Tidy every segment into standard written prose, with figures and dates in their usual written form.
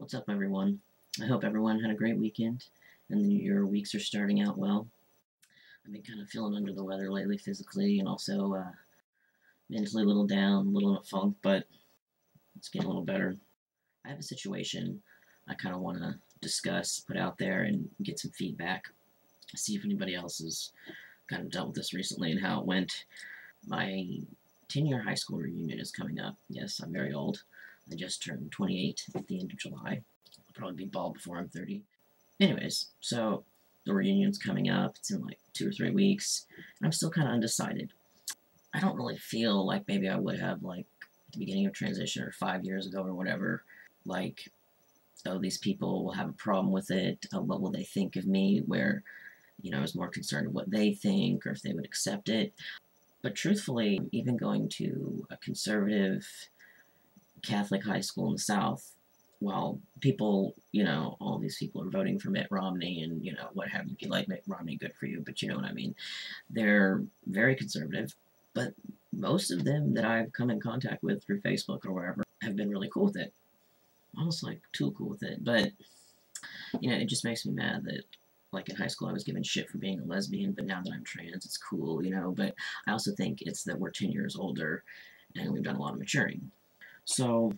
What's up, everyone? I hope everyone had a great weekend and your weeks are starting out well. I've been kind of feeling under the weather lately physically and also mentally a little down, a little in a funk, but it's getting a little better. I have a situation I kind of want to discuss, put out there, and get some feedback. See if anybody else has kind of dealt with this recently and how it went. My 10-year high school reunion is coming up. Yes, I'm very old. I just turned 28 at the end of July. I'll probably be bald before I'm 30. Anyways, so the reunion's coming up. It's in like 2 or 3 weeks, and I'm still kind of undecided. I don't really feel like maybe I would have, like, at the beginning of transition or 5 years ago or whatever, like, oh, these people will have a problem with it. Oh, what will they think of me? Where, I was more concerned with what they think or if they would accept it. But truthfully, even going to a conservative Catholic high school in the South, while people, all these people are voting for Mitt Romney and, what have you. If you like Mitt Romney, good for you, but you know what I mean. They're very conservative, but most of them that I've come in contact with through Facebook or wherever have been really cool with it. Almost like too cool with it, but, it just makes me mad that, like, in high school I was given shit for being a lesbian, but now that I'm trans, it's cool, but I also think it's that we're 10 years older and we've done a lot of maturing. So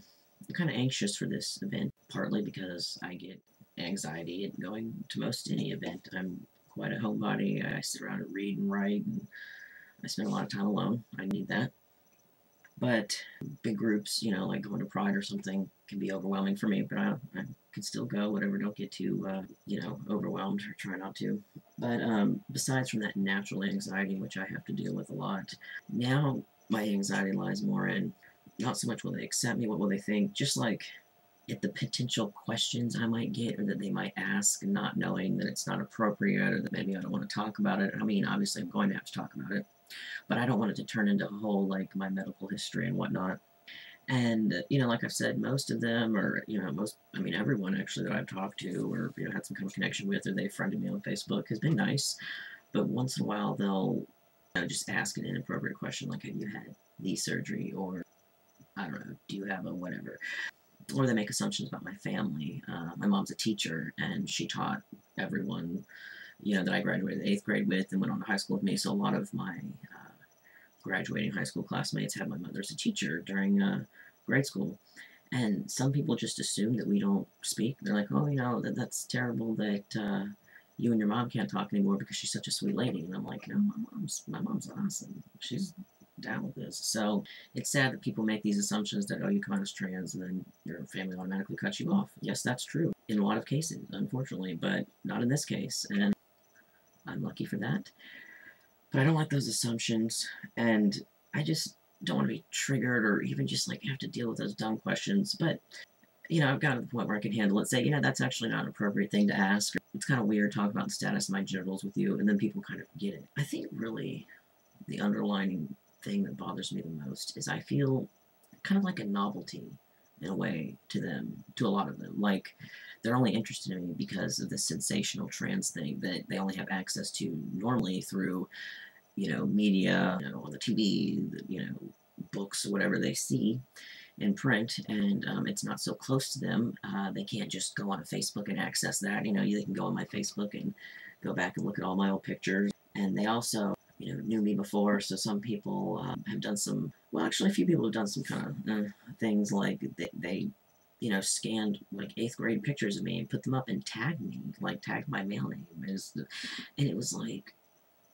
I'm kind of anxious for this event, partly because I get anxiety at going to most any event. I'm quite a homebody. I sit around and read and write, and I spend a lot of time alone. I need that. But big groups, like going to Pride or something, can be overwhelming for me, but I could still go, whatever, don't get too, overwhelmed, or try not to. But besides from that natural anxiety, which I have to deal with a lot, now my anxiety lies more in not so much will they accept me, what will they think, just like at the potential questions I might get or that they might ask, not knowing that it's not appropriate or that maybe I don't want to talk about it. I mean, obviously I'm going to have to talk about it, but I don't want it to turn into a whole, like, my medical history and whatnot. And, like I've said, most of them, or, everyone actually that I've talked to or, had some kind of connection with, or they friended me on Facebook, has been nice. But once in a while, they'll just ask an inappropriate question, like, have you had knee surgery? Or, I don't know, do you have a whatever? Or they make assumptions about my family. My mom's a teacher, and she taught everyone, that I graduated 8th grade with and went on to high school with me. So a lot of my graduating high school classmates had my mother as a teacher during grade school. And some people just assume that we don't speak. They're like, oh, that's terrible that you and your mom can't talk anymore because she's such a sweet lady. And I'm like, no, my mom's awesome. She's down with this. So it's sad that people make these assumptions that, oh, you come out as trans and then your family automatically cuts you off. Yes, that's true in a lot of cases, unfortunately, but not in this case, and I'm lucky for that. But I don't like those assumptions, and I just don't want to be triggered or even just, like, have to deal with those dumb questions. But I've got to the point where I can handle it. Say, that's actually not an appropriate thing to ask. It's kind of weird talking about the status of my genitals with you, and then people kind of get it. I think really the underlying thing that bothers me the most is I feel kind of like a novelty in a way to them, to a lot of them. Like, they're only interested in me because of the sensational trans thing that they only have access to normally through, media, on the TV, books, or whatever they see in print, and it's not so close to them. They can't just go on Facebook and access that. They can go on my Facebook and go back and look at all my old pictures. And they also knew me before, so some people have done some, well, actually a few people have done some kind of things like they scanned, like, 8th grade pictures of me and put them up and tagged me, like, tagged my male name, and it was like,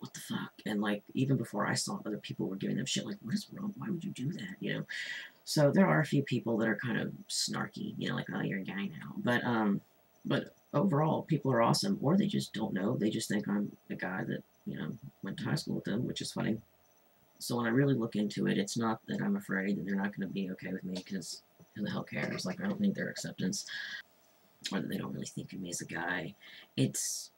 what the fuck? And, like, even before I saw other people were giving them shit, like, what is wrong? Why would you do that, So there are a few people that are kind of snarky, like, oh, you're a guy now, but overall, people are awesome, or they just don't know, they just think I'm a guy that, went to high school with them, which is funny. So when I really look into it, it's not that I'm afraid that they're not going to be okay with me, because who the hell cares? Like, I don't need their acceptance, or that they don't really think of me as a guy. It's,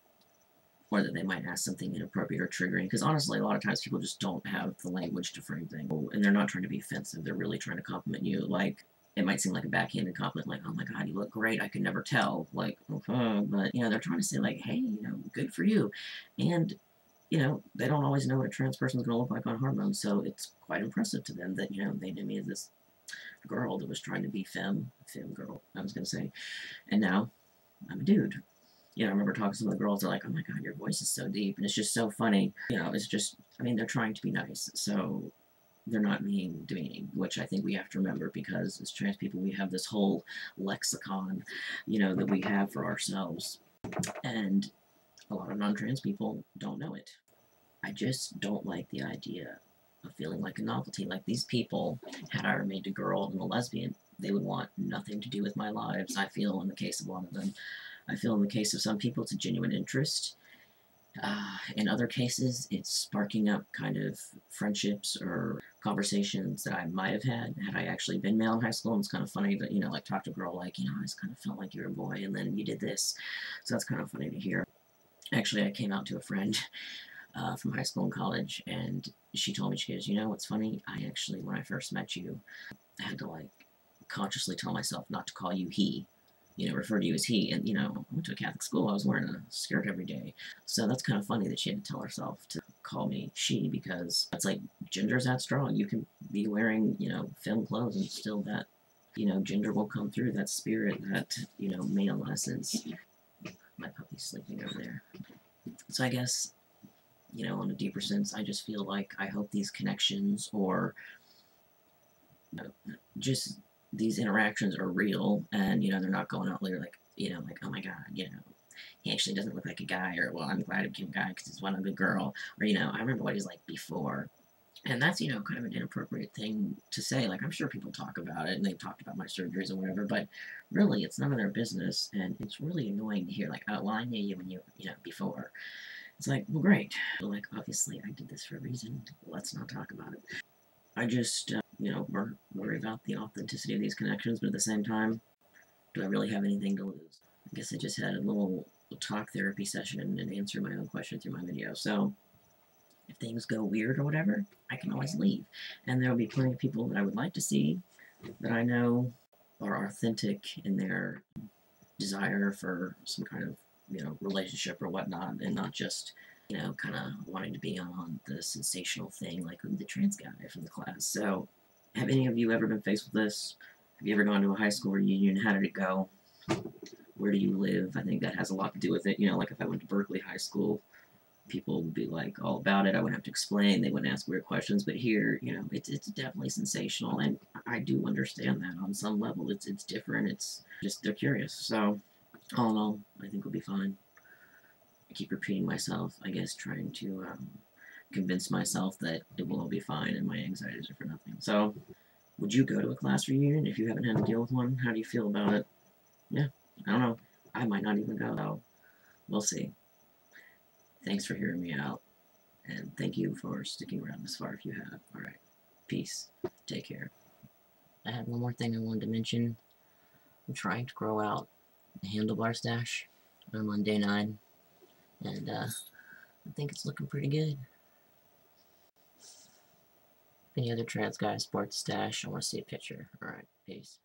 or that they might ask something inappropriate or triggering, because honestly, a lot of times people just don't have the language to frame things, and they're not trying to be offensive, they're really trying to compliment you. Like, it might seem like a backhanded compliment, like, oh my god, you look great, I could never tell, like, okay, but, they're trying to say, like, hey, good for you, and they don't always know what a trans person is going to look like on hormones, so it's quite impressive to them that, they knew me as this girl that was trying to be femme girl, I was gonna say, and now I'm a dude. You know, I remember talking to some of the girls, they're like, oh my god, your voice is so deep, and it's just so funny. You know, it's just, I mean, they're trying to be nice, so they're not being demeaning, which I think we have to remember, because as trans people, we have this whole lexicon, you know, that we have for ourselves, and a lot of non-trans people don't know it. I just don't like the idea of feeling like a novelty. Like, these people, had I remained a girl and a lesbian, they would want nothing to do with my lives. I feel in the case of a lot of them. I feel in the case of some people it's a genuine interest. In other cases, it's sparking up kind of friendships or conversations that I might have had I actually been male in high school. And it's kind of funny that, you know, like, talk to a girl like, you know, I just kind of felt like you're a boy and then you did this. So that's kind of funny to hear. Actually, I came out to a friend from high school and college, and she told me, she goes, you know what's funny? I actually, when I first met you, I had to, like, consciously tell myself not to call you he, you know, refer to you as he. And, you know, I went to a Catholic school, I was wearing a skirt every day. So that's kind of funny that she had to tell herself to call me she, because it's like, gender's that strong. You can be wearing, you know, femme clothes and still that, you know, gender will come through, that spirit, that, you know, male essence. My puppy's sleeping over there. So I guess, you know, on a deeper sense, I just feel like I hope these connections, or, you know, just these interactions are real, and, you know, they're not going out later like, you know, like, oh my god, you know, he actually doesn't look like a guy, or, well, I'm glad he became a guy because he's one of a good girl, or, you know, I remember what he's like before. And that's, you know, kind of an inappropriate thing to say. Like, I'm sure people talk about it, and they've talked about my surgeries or whatever, but really, it's none of their business, and it's really annoying to hear, like, oh, well, I knew you when you know, before. It's like, well, great. But, like, obviously, I did this for a reason. Let's not talk about it. I just, you know, worry about the authenticity of these connections, but at the same time, do I really have anything to lose? I guess I just had a little talk therapy session and answer my own question through my video. So, if things go weird or whatever, I can always leave. And there will be plenty of people that I would like to see that I know are authentic in their desire for some kind of, you know, relationship or whatnot, and not just, you know, kind of wanting to be on the sensational thing like the trans guy from the class. So, have any of you ever been faced with this? Have you ever gone to a high school reunion? How did it go? Where do you live? I think that has a lot to do with it. You know, like, if I went to Berkeley High School, people would be like all about it. I wouldn't have to explain. They wouldn't ask weird questions. But here, you know, it's definitely sensational, and I do understand that on some level. It's different. It's just, they're curious. So, all in all, I think we'll be fine. I keep repeating myself, I guess, trying to convince myself that it will all be fine and my anxieties are for nothing. So, would you go to a class reunion if you haven't had to deal with one? How do you feel about it? Yeah, I don't know. I might not even go, though. We'll see. Thanks for hearing me out, and thank you for sticking around this far if you have. Alright, peace. Take care. I had one more thing I wanted to mention. I'm trying to grow out a handlebar stash. I'm on day 9, and I think it's looking pretty good. Any other trans guy sports stash, I want to see a picture. Alright, peace.